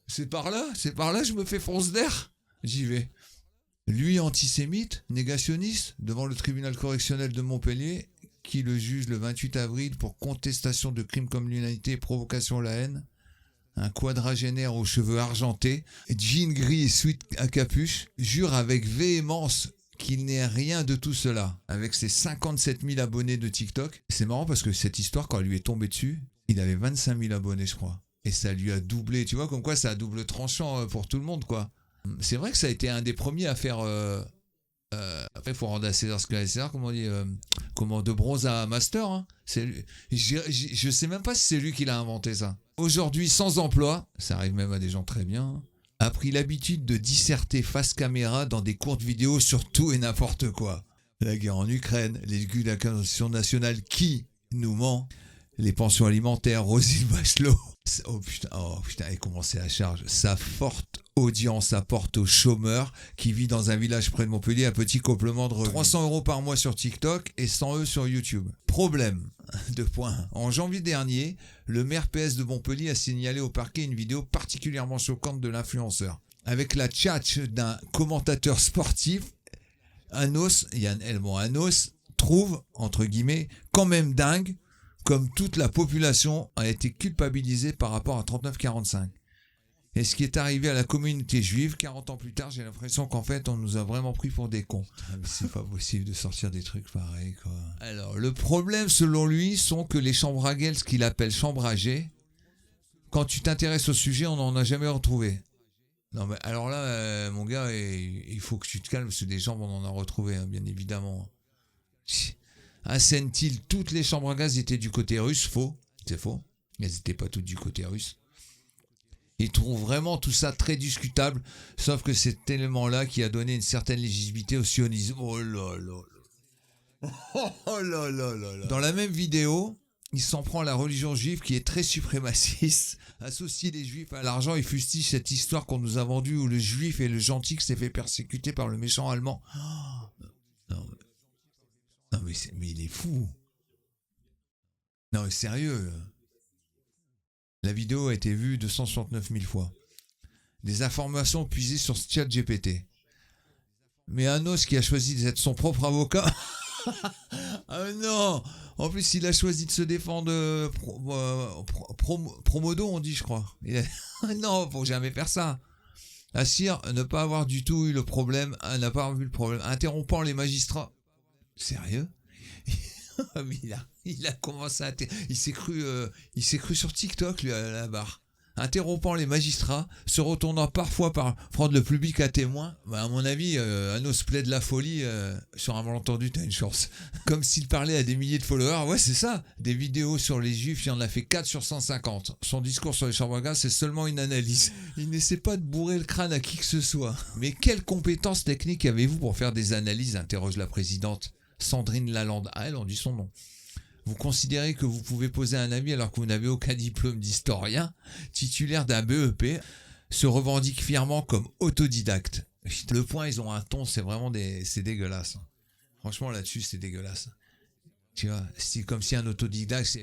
C'est par là, je me fais fonce d'air. J'y vais. Lui, antisémite, négationniste, devant le tribunal correctionnel de Montpellier, qui le juge le 28 avril pour contestation de crimes comme l'humanité et provocation à la haine. Un quadragénaire aux cheveux argentés, jean gris et sweat à capuche, jure avec véhémence qu'il n'est rien de tout cela. Avec ses 57 000 abonnés de TikTok, c'est marrant parce que cette histoire, quand elle lui est tombée dessus, il avait 25 000 abonnés, je crois. Et ça lui a doublé, tu vois, comme quoi ça a double tranchant pour tout le monde, quoi. C'est vrai que ça a été un des premiers à faire... après, il faut rendre à César ce que est César, comment on dit, de bronze à master. Hein. Je sais même pas si c'est lui qui l'a inventé, ça. Aujourd'hui, sans emploi, ça arrive même à des gens très bien, a pris l'habitude de disserter face caméra dans des courtes vidéos sur tout et n'importe quoi. La guerre en Ukraine, l'éducation nationale qui nous ment, les pensions alimentaires, Roselyne Bachelot. Oh putain, et comment c'est à charge. Sa forte audience apporte au chômeur qui vit dans un village près de Montpellier un petit complément de revenus. 300 € par mois sur TikTok et 100 € sur YouTube. Problème, 2 points. En janvier dernier, le maire PS de Montpellier a signalé au parquet une vidéo particulièrement choquante de l'influenceur. Avec la tchatche d'un commentateur sportif, Anos trouve, entre guillemets, quand même dingue, comme toute la population a été culpabilisée par rapport à 39-45. Et ce qui est arrivé à la communauté juive, 40 ans plus tard, j'ai l'impression qu'en fait, on nous a vraiment pris pour des cons. Mais c'est pas possible de sortir des trucs pareils, quoi. Alors, le problème, selon lui, sont que les chambres à gueule, ce qu'il appelle chambres âgées, quand tu t'intéresses au sujet, on n'en a jamais retrouvé. Non, mais alors là, mon gars, il faut que tu te calmes, parce que des chambres, on en a retrouvé, hein, bien évidemment. À Sentil, toutes les chambres à gaz étaient du côté russe. Faux. C'est faux. Elles n'étaient pas toutes du côté russe. Ils trouvent vraiment tout ça très discutable, sauf que cet élément-là qui a donné une certaine légitimité au sionisme. Oh là là. Oh là là là là. Dans la même vidéo, il s'en prend à la religion juive qui est très suprémaciste, associe les juifs à l'argent et fustige cette histoire qu'on nous a vendue où le juif est le gentil qui s'est fait persécuter par le méchant allemand. Non mais il est fou. Non mais sérieux. La vidéo a été vue 269 000 fois. Des informations puisées sur ChatGPT. Mais Anos qui a choisi d'être son propre avocat. Ah non. En plus, il a choisi de se défendre promodo, on dit, je crois. Non, faut jamais faire ça. Assire ne pas avoir du tout eu le problème, n'a pas vu le problème. Interrompant les magistrats. Sérieux? il a commencé à... Il s'est cru sur TikTok, lui, à la barre. Interrompant les magistrats, se retournant parfois par prendre le public à témoin. Bah, à mon avis, Anos plaide la folie. Sur un malentendu, t'as une chance. Comme s'il parlait à des milliers de followers. Ouais, c'est ça. Des vidéos sur les juifs, il en a fait 4 sur 150. Son discours sur les chambres à gaz, c'est seulement une analyse. Il n'essaie pas de bourrer le crâne à qui que ce soit. Mais quelles compétences techniques avez-vous pour faire des analyses, interroge la présidente Sandrine Lalande. Ah, elle, on dit son nom. Vous considérez que vous pouvez poser un avis alors que vous n'avez aucun diplôme d'historien, titulaire d'un BEP, se revendique fièrement comme autodidacte. Le point, ils ont un ton, c'est vraiment c'est dégueulasse. Franchement, là-dessus, c'est dégueulasse. Tu vois, c'est comme si un autodidacte,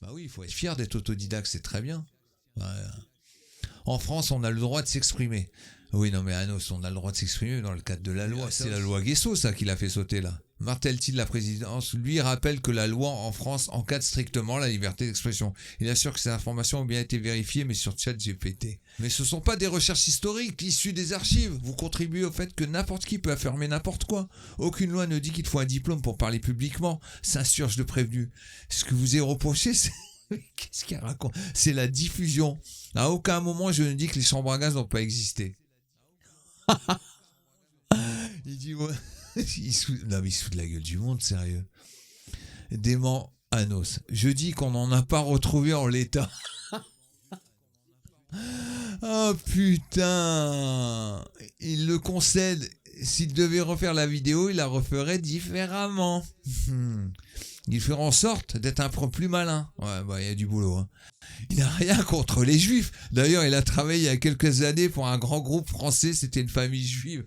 bah oui, il faut être fier d'être autodidacte, c'est très bien. Ouais. En France, on a le droit de s'exprimer. Oui, non, mais Anos, on a le droit de s'exprimer dans le cadre de la loi. C'est la loi Guesso, ça, qui l'a fait sauter, là. Martel-t-il la présidence, lui rappelle que la loi en France encadre strictement la liberté d'expression. Il assure que ces informations ont bien été vérifiées, mais sur ChatGPT. Mais ce ne sont pas des recherches historiques issues des archives. Vous contribuez au fait que n'importe qui peut affirmer n'importe quoi. Aucune loi ne dit qu'il faut un diplôme pour parler publiquement, s'insurge le prévenu. Ce que vous est reproché, c'est... Qu'est-ce qu'il raconte? C'est la diffusion. À aucun moment, je ne dis que les chambres à gaz n'ont pas existé. Il dit... Ouais. Il se fout de la gueule du monde, sérieux. Dément Anos. Je dis qu'on n'en a pas retrouvé en l'état. Oh putain. Il le concède. S'il devait refaire la vidéo, il la referait différemment. Il ferait en sorte d'être un peu plus malin. Ouais, bah, il y a du boulot. Hein. Il n'a rien contre les juifs. D'ailleurs, il a travaillé il y a quelques années pour un grand groupe français. C'était une famille juive.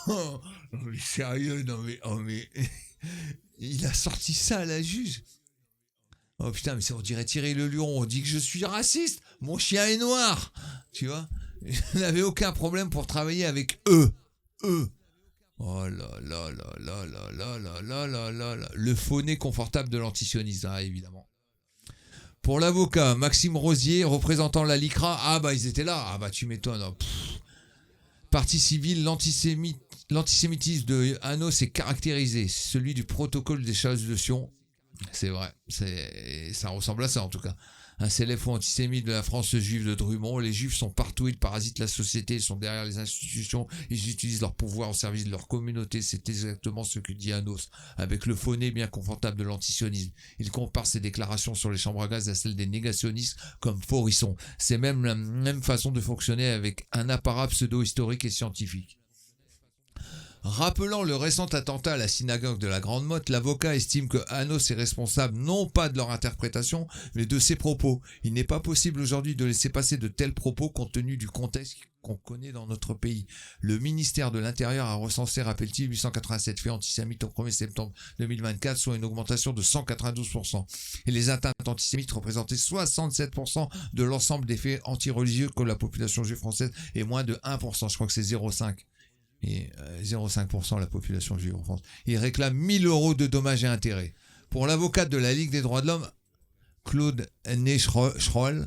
Non, mais sérieux, mais il a sorti ça à la juge. Oh putain, mais on dirait Thierry Le Luron. On dit que je suis raciste. Mon chien est noir. Tu vois? Je n'avais aucun problème pour travailler avec eux. Eux. Oh là là là là là là là là là là là. Le faux nez confortable de l'antisionisme, évidemment. Pour l'avocat, Maxime Rosier, représentant la LICRA, ah bah ils étaient là, ah bah tu m'étonnes. Partie civile, l'antisémitisme de Hanno s'est caractérisé, celui du protocole des chasses de Sion. C'est vrai, ça ressemble à ça en tout cas. Un célèbre faux antisémite de la France juive de Drummond. Les juifs sont partout, ils parasitent la société, ils sont derrière les institutions, ils utilisent leur pouvoir au service de leur communauté. C'est exactement ce que dit Anos, avec le faux nez bien confortable de l'antisionisme. Il compare ses déclarations sur les chambres à gaz à celles des négationnistes comme Forisson. C'est même la même façon de fonctionner avec un apparat pseudo-historique et scientifique. Rappelant le récent attentat à la synagogue de la Grande Motte, l'avocat estime que Hannos est responsable non pas de leur interprétation, mais de ses propos. Il n'est pas possible aujourd'hui de laisser passer de tels propos compte tenu du contexte qu'on connaît dans notre pays. Le ministère de l'Intérieur a recensé, rappelle-t-il, 887 faits antisémites au 1er septembre 2024, soit une augmentation de 192%. Et les atteintes antisémites représentaient 67% de l'ensemble des faits antireligieux que la population juive française et moins de 1%. Je crois que c'est 0,5%. Et 0,5% la population juive en France. Il réclame 1 000 € de dommages et intérêts. Pour l'avocate de la Ligue des droits de l'homme, Claude Neschroll,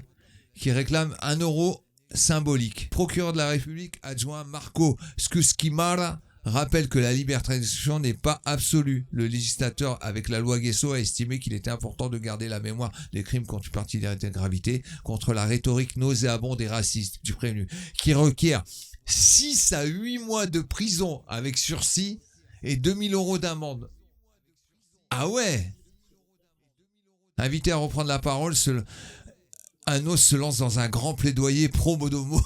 qui réclame 1 € symbolique. Procureur de la République adjoint Marco Skuskimara rappelle que la liberté d'expression n'est pas absolue. Le législateur, avec la loi Guesso, a estimé qu'il était important de garder la mémoire des crimes contre une particularité de gravité contre la rhétorique nauséabonde et raciste du prévenu, qui requiert 6 à 8 mois de prison avec sursis et 2 000 € d'amende. Ah ouais. Invité à reprendre la parole, Hannos se lance dans un grand plaidoyer pro-Modomo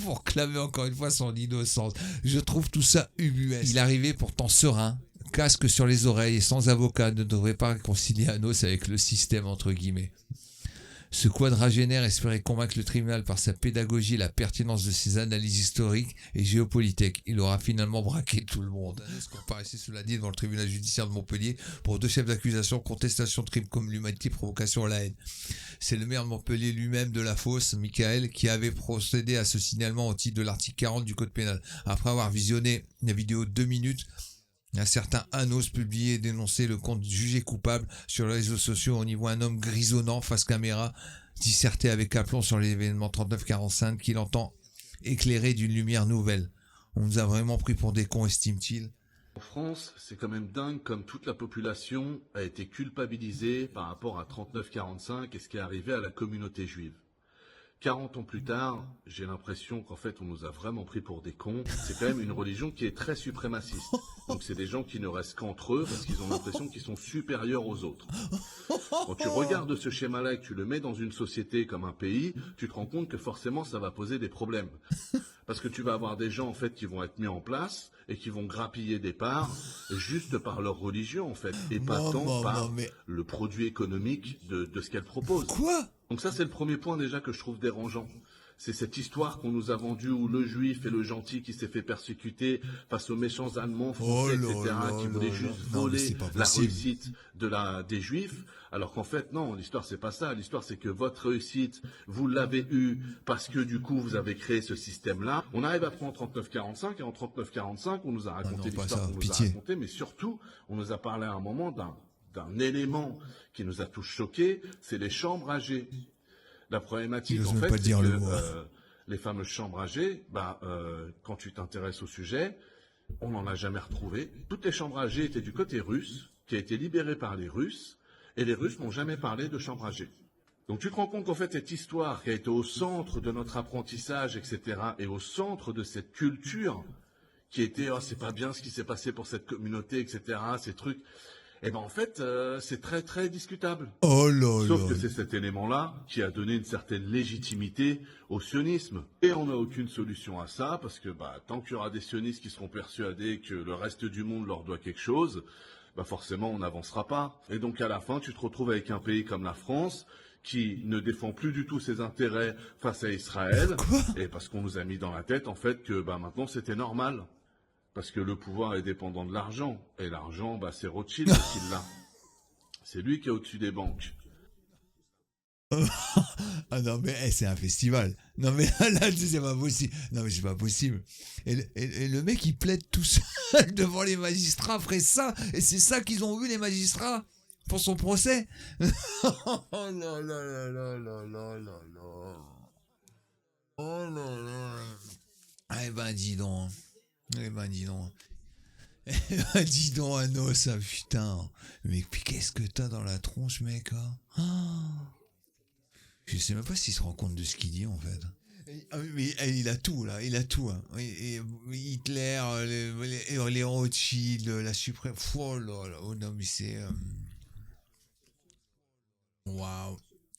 pour clamer encore une fois son innocence. Je trouve tout ça ubuesque. Il arrivait pourtant serein, casque sur les oreilles et sans avocat, ne devrait pas réconcilier Hannos avec le système entre guillemets. Ce quadragénaire espérait convaincre le tribunal par sa pédagogie et la pertinence de ses analyses historiques et géopolitiques. Il aura finalement braqué tout le monde. Hannos comparaissait cela dit devant le tribunal judiciaire de Montpellier pour 2 chefs d'accusation, contestation de crimes comme l'humanité, provocation à la haine. C'est le maire de Montpellier lui-même de la Fosse, Michael, qui avait procédé à ce signalement au titre de l'article 40 du Code pénal. Après avoir visionné la vidéo de 2 minutes, un certain Hannos publié et dénoncé le compte jugé coupable sur les réseaux sociaux. On y voit un homme grisonnant face caméra, disserté avec aplomb sur l'événement 39-45 qu'il entend éclairer d'une lumière nouvelle. On nous a vraiment pris pour des cons, estime-t-il. En France, c'est quand même dingue comme toute la population a été culpabilisée par rapport à 39-45 et ce qui est arrivé à la communauté juive. 40 ans plus tard, j'ai l'impression qu'en fait, on nous a vraiment pris pour des cons. C'est quand même une religion qui est très suprémaciste. Donc c'est des gens qui ne restent qu'entre eux parce qu'ils ont l'impression qu'ils sont supérieurs aux autres. Quand tu regardes ce schéma-là et que tu le mets dans une société comme un pays, tu te rends compte que forcément, ça va poser des problèmes. Parce que tu vas avoir des gens, en fait, qui vont être mis en place et qui vont grappiller des parts juste par leur religion, en fait, et pas tant par le produit économique de ce qu'elle propose. Quoi ? Donc ça, c'est le premier point déjà que je trouve dérangeant. C'est cette histoire qu'on nous a vendue où le juif et le gentil qui s'est fait persécuter face aux méchants allemands, français, etc., qui voulaient juste voler la réussite des juifs. Alors qu'en fait, non, l'histoire, c'est pas ça. L'histoire, c'est que votre réussite, vous l'avez eue parce que du coup, vous avez créé ce système-là. On arrive après en 39-45, et en 39-45, on nous a raconté l'histoire qu'on nous a racontée, mais surtout, on nous a parlé à un moment d'un élément qui nous a tous choqués, c'est les chambres âgées. La problématique, en fait, c'est que les fameuses chambres âgées, quand tu t'intéresses au sujet, on n'en a jamais retrouvé. Toutes les chambres âgées étaient du côté russe, qui a été libérée par les Russes, et les Russes n'ont jamais parlé de chambres âgées. Donc tu te rends compte qu'en fait, cette histoire qui a été au centre de notre apprentissage, etc., et au centre de cette culture, qui était, oh, c'est pas bien ce qui s'est passé pour cette communauté, etc., ces trucs... Eh ben en fait, c'est très très discutable. Oh là là. Sauf que c'est cet élément-là qui a donné une certaine légitimité au sionisme. Et on n'a aucune solution à ça, parce que tant qu'il y aura des sionistes qui seront persuadés que le reste du monde leur doit quelque chose, forcément on n'avancera pas. Et donc à la fin, tu te retrouves avec un pays comme la France, qui ne défend plus du tout ses intérêts face à Israël. Quoi ? Et parce qu'on nous a mis dans la tête en fait que maintenant c'était normal. Parce que le pouvoir est dépendant de l'argent. Et l'argent, c'est Rothschild qui l'a. C'est lui qui est au-dessus des banques. Ah non, mais c'est un festival. Non, mais là, c'est pas possible. Non, mais c'est pas possible. Et le mec, il plaide tout seul devant les magistrats après ça. Et c'est ça qu'ils ont vu, les magistrats, pour son procès. Oh là là là là là là là là. Oh là là. Eh ben, dis donc. Eh ben, dis donc. Eh ben, dis donc, Anno, ça, putain. Mais puis qu'est-ce que t'as dans la tronche, mec, hein? Je sais même pas s'il se rend compte de ce qu'il dit, en fait. Mais il a tout, là, il a tout. Hein. Hitler, les Rothschild, la suprême. Oh là là, oh non, mais c'est. Waouh.